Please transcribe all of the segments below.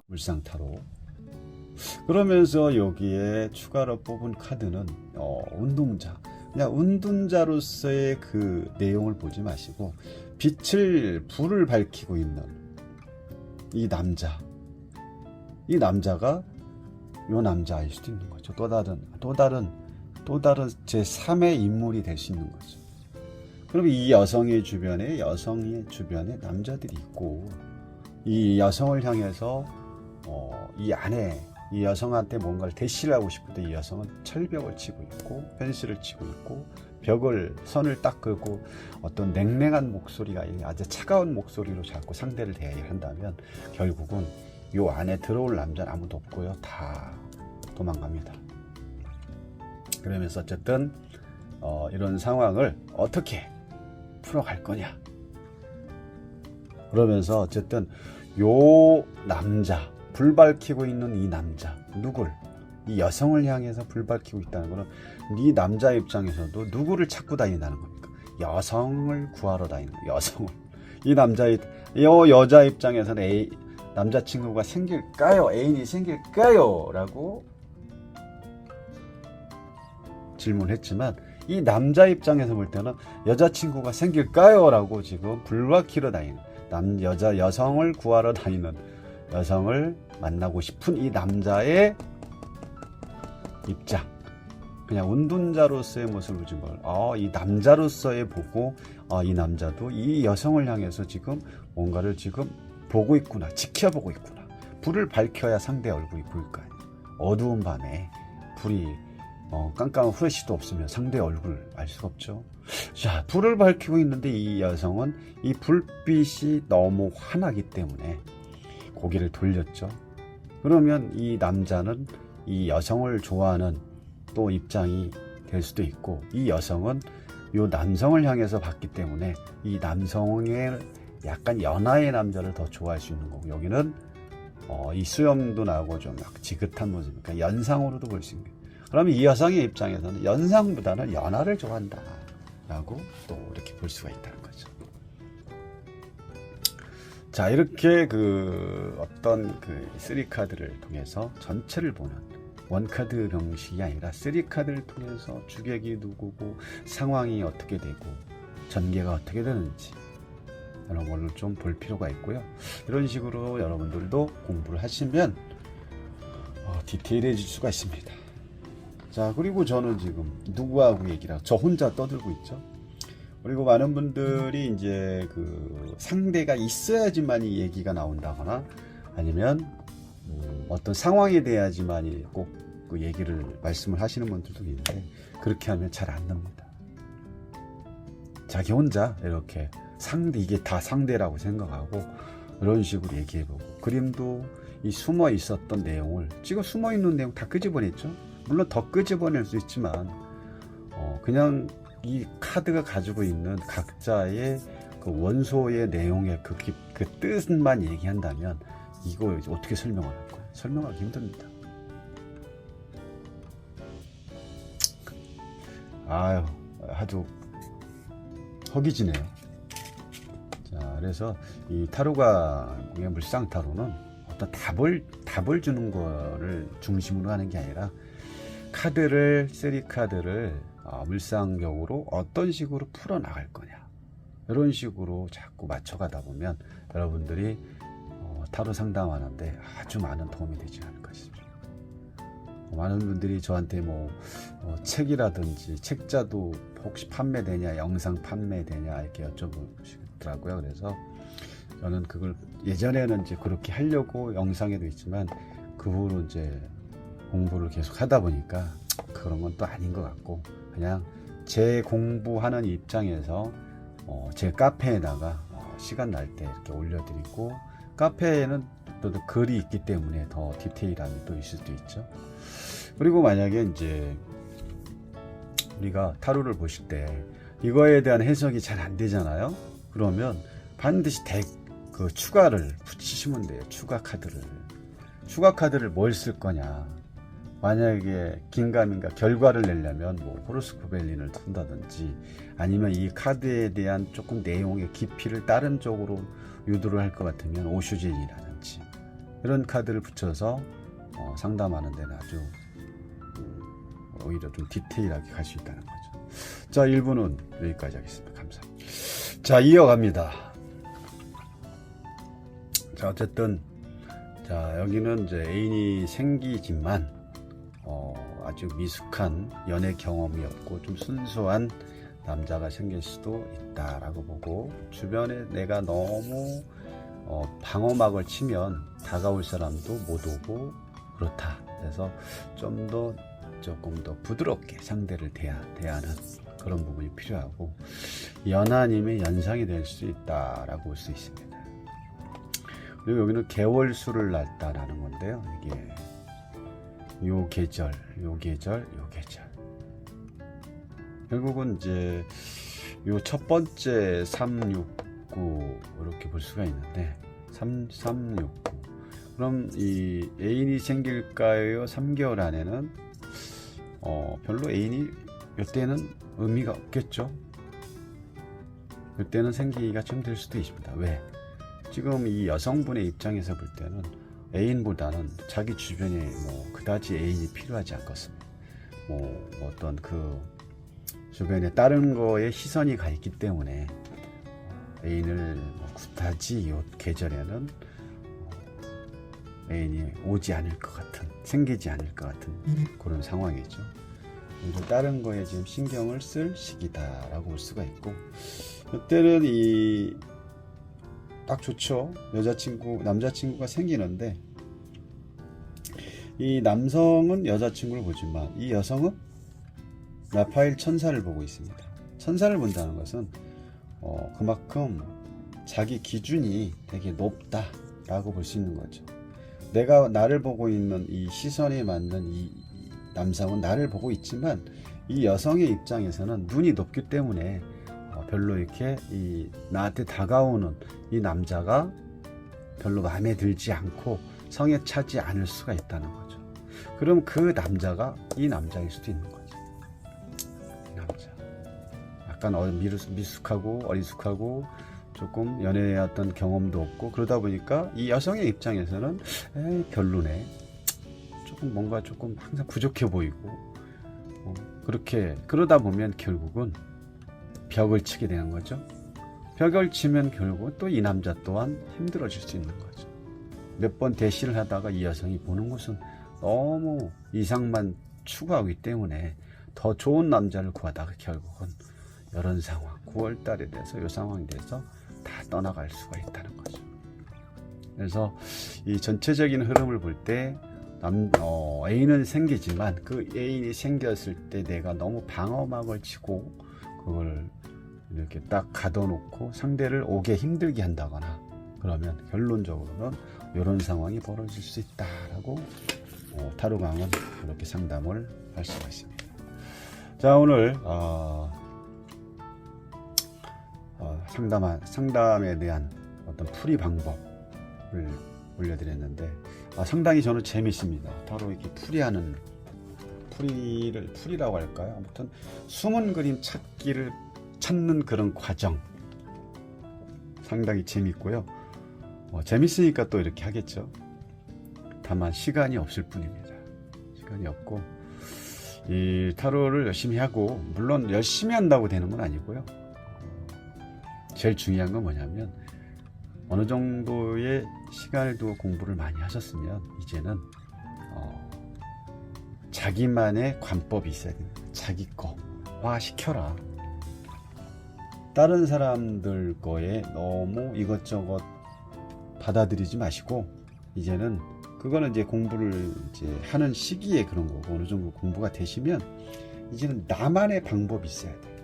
물상타로. 그러면서 여기에 추가로 뽑은 카드는 운동자. 그냥 운동자로서의 그 내용을 보지 마시고 불을 밝히고 있는 이 남자. 이 남자가 요 남자일 수도 있는 거죠. 또 다른 제3의 인물이 될 수 있는 거죠. 그럼 이 여성의 주변에 남자들이 있고, 이 여성을 향해서 이 여성한테 뭔가를 대시를 하고 싶을 때 이 여성은 철벽을 치고 있고 펜스를 치고 있고 선을 딱 긋고 어떤 냉랭한 목소리가 아주 차가운 목소리로 자꾸 상대를 대해야 한다면 결국은 요 안에 들어올 남자는 아무도 없고요. 다 도망갑니다. 그러면서 어쨌든 이런 상황을 어떻게 풀어갈 거냐. 그러면서 어쨌든 요 남자, 불 밝히고 있는 이 남자, 이 여성을 향해서 불 밝히고 있다는 거는 이 남자 입장에서도 누구를 찾고 다닌다는 겁니까? 여성을 구하러 다니는 거예요. 여성을. 여자 입장에서는 남자친구가 생길까요? 애인이 생길까요? 라고 질문했지만 이 남자 입장에서 볼 때는 여자친구가 생길까요? 라고 지금 불 밝히러 다니는 여성을 구하러 다니는, 여성을 만나고 싶은 이 남자의 입장, 그냥 운동자로서의 모습을 준 걸, 이 남자로서의 보고, 이 남자도 이 여성을 향해서 지금 뭔가를 지금 보고 있구나, 지켜보고 있구나. 불을 밝혀야 상대 얼굴이 보일 거 아니에요. 어두운 밤에 불이 깜깜한 후레쉬도 없으면 상대 얼굴 알 수가 없죠. 자, 불을 밝히고 있는데 이 여성은 이 불빛이 너무 환하기 때문에 고개를 돌렸죠. 그러면 이 남자는 이 여성을 좋아하는 또 입장이 될 수도 있고, 이 여성은 이 남성을 향해서 봤기 때문에 이 남성의 약간 연하의 남자를 더 좋아할 수 있는 거고, 여기는 이 수염도 나고 좀 지긋한 모습이니까 연상으로도 볼 수 있는 거예요. 그러면 이 여성의 입장에서는 연상보다는 연하를 좋아한다 라고 또 이렇게 볼 수가 있다는 거죠. 자, 이렇게 어떤 3카드를 통해서 전체를 보는, 원카드 형식이 아니라 3카드를 통해서 주객이 누구고 상황이 어떻게 되고 전개가 어떻게 되는지 이런 걸로 좀 볼 필요가 있고요. 이런 식으로 여러분들도 공부를 하시면 디테일해질 수가 있습니다. 자, 그리고 저는 지금 누구하고 얘기를 하고 저 혼자 떠들고 있죠. 그리고 많은 분들이 이제 상대가 있어야지만 이 얘기가 나온다거나 아니면 어떤 상황에 대해야지만 꼭 그 얘기를 말씀을 하시는 분들도 있는데, 그렇게 하면 잘 안 납니다. 자기 혼자 이렇게 이게 다 상대라고 생각하고 이런 식으로 얘기해보고, 그림도 이 숨어 있었던 내용을 지금 숨어 있는 내용 다 끄집어냈죠. 물론 더 끄집어낼 수 있지만 그냥 이 카드가 가지고 있는 각자의 그 원소의 내용의 그 뜻만 얘기한다면 이거 어떻게 설명을 할 거예요? 설명하기 힘듭니다. 아주 허기지네요. 자, 그래서 이 타로가의 물상타로는 어떤 답을 주는 거를 중심으로 하는 게 아니라 카드를, 3카드를 물상적으로 어떤 식으로 풀어나갈 거냐, 이런 식으로 자꾸 맞춰가다 보면 여러분들이 타로 상담하는데 아주 많은 도움이 되지 않을까 싶습니다. 많은 분들이 저한테 책이라든지 책자도 혹시 판매되냐, 영상 판매되냐 이렇게 여쭤보시더라고요. 그래서 저는 그걸 예전에는 이제 그렇게 하려고 영상에도 있지만 그 후로 이제 공부를 계속 하다 보니까 그런 건 또 아닌 것 같고, 그냥 제 공부하는 입장에서 제 카페에다가 시간 날 때 이렇게 올려드리고, 카페에는 또 글이 있기 때문에 더 디테일함이 또 있을 수도 있죠. 그리고 만약에 이제 우리가 타로를 보실 때 이거에 대한 해석이 잘 안 되잖아요. 그러면 반드시 추가를 붙이시면 돼요. 추가 카드를 뭘 쓸 거냐. 만약에 긴가민가 결과를 내려면 뭐 호로스코벨린을 푼다든지 아니면 이 카드에 대한 조금 내용의 깊이를 다른 쪽으로 유도를 할 것 같으면 오슈젠이라든지 이런 카드를 붙여서 상담하는 데는 아주 오히려 좀 디테일하게 갈 수 있다는 거죠. 자, 1부는 여기까지 하겠습니다. 감사합니다. 자, 이어갑니다. 자, 어쨌든 자, 여기는 이제 애인이 생기지만 아주 미숙한 연애 경험이 없고 좀 순수한 남자가 생길 수도 있다라고 보고, 주변에 내가 너무 방어막을 치면 다가올 사람도 못 오고 그렇다. 그래서 조금 더 부드럽게 상대를 대하는 그런 부분이 필요하고, 연하님의 연상이 될 수 있다라고 볼 수 있습니다. 그리고 여기는 개월수를 낳았다라는 건데요. 이게 요 계절. 결국은 이제 요 첫 번째 369 이렇게 볼 수가 있는데 3369. 그럼 이 애인이 생길까요? 3개월 안에는 별로 애인이 이때는 의미가 없겠죠. 이때는 생기기가 좀 될 수도 있습니다. 왜? 지금 이 여성분의 입장에서 볼 때는 애인보다는 자기 주변에 뭐 그다지 애인이 필요하지 않겠습니다. 뭐 어떤 그 주변에 다른 거에 시선이 가 있기 때문에 애인을 그다지 이 계절에는 애인이 오지 않을 것 같은, 생기지 않을 것 같은 그런 상황이죠. 그래서 다른 거에 지금 신경을 쓸 시기다라고 볼 수가 있고, 이때는 딱 좋죠. 남자친구가 생기는데, 이 남성은 여자친구를 보지만 이 여성은 라파엘 천사를 보고 있습니다. 천사를 본다는 것은 그만큼 자기 기준이 되게 높다라고 볼 수 있는 거죠. 내가 나를 보고 있는 이 시선에 맞는 이 남성은 나를 보고 있지만 이 여성의 입장에서는 눈이 높기 때문에 별로 이렇게 나한테 다가오는 이 남자가 별로 마음에 들지 않고 성에 차지 않을 수가 있다는 거죠. 그럼 그 남자가 이 남자일 수도 있는 거죠. 이 남자 약간 미숙하고 어리숙하고 조금 연애의 어떤 경험도 없고 그러다 보니까 이 여성의 입장에서는 별로네, 뭔가 조금 항상 부족해 보이고 그러다 보면 결국은 벽을 치게 되는 거죠. 벽을 치면 결국 또 이 남자 또한 힘들어질 수 있는 거죠. 몇 번 대시를 하다가 이 여성이 보는 것은 너무 이상만 추구하기 때문에 더 좋은 남자를 구하다가 결국은 이런 상황, 9월 달에 돼서 이 상황이 돼서 다 떠나갈 수가 있다는 거죠. 그래서 이 전체적인 흐름을 볼 때 애인은 생기지만 그 애인이 생겼을 때 내가 너무 방어막을 치고 그걸 이렇게 딱 가둬놓고 상대를 오게 힘들게 한다거나 그러면 결론적으로는 이런 상황이 벌어질 수 있다라고 타로강은 그렇게 상담을 할 수가 있습니다. 자, 오늘 상담에 대한 어떤 풀이 방법을 올려드렸는데 상당히 저는 재밌습니다. 타로 이렇게 풀이라고 할까요? 아무튼 숨은 그림 찾는 그런 과정 상당히 재밌고요. 재밌으니까 또 이렇게 하겠죠. 다만 시간이 없을 뿐입니다. 시간이 없고 이 타로를 열심히 하고, 물론 열심히 한다고 되는 건 아니고요. 제일 중요한 건 뭐냐면 어느 정도의 시간을 두고 공부를 많이 하셨으면 이제는 자기만의 관법이 있어야 됩니다. 자기 거화 시켜라. 다른 사람들 거에 너무 이것저것 받아들이지 마시고, 이제는 그거는 이제 공부를 이제 하는 시기에 그런 거고, 어느 정도 공부가 되시면 이제는 나만의 방법이 있어야 돼요.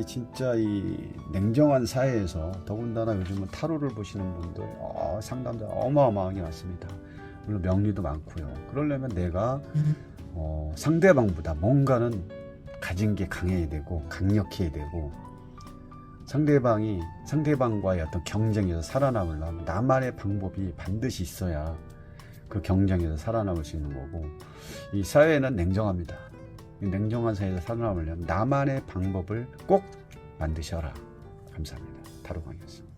진짜 이 냉정한 사회에서 더군다나 요즘은 타로를 보시는 분들 상담자 어마어마하게 많습니다. 물론 명리도 많고요. 그러려면 내가 상대방보다 뭔가는 가진 게 강해야 되고 강력해야 되고, 상대방과의 어떤 경쟁에서 살아남으려면 나만의 방법이 반드시 있어야 그 경쟁에서 살아남을 수 있는 거고, 이 사회는 냉정합니다. 이 냉정한 사회에서 살아남으려면 나만의 방법을 꼭 만드셔라. 감사합니다. 타로 강의였습니다.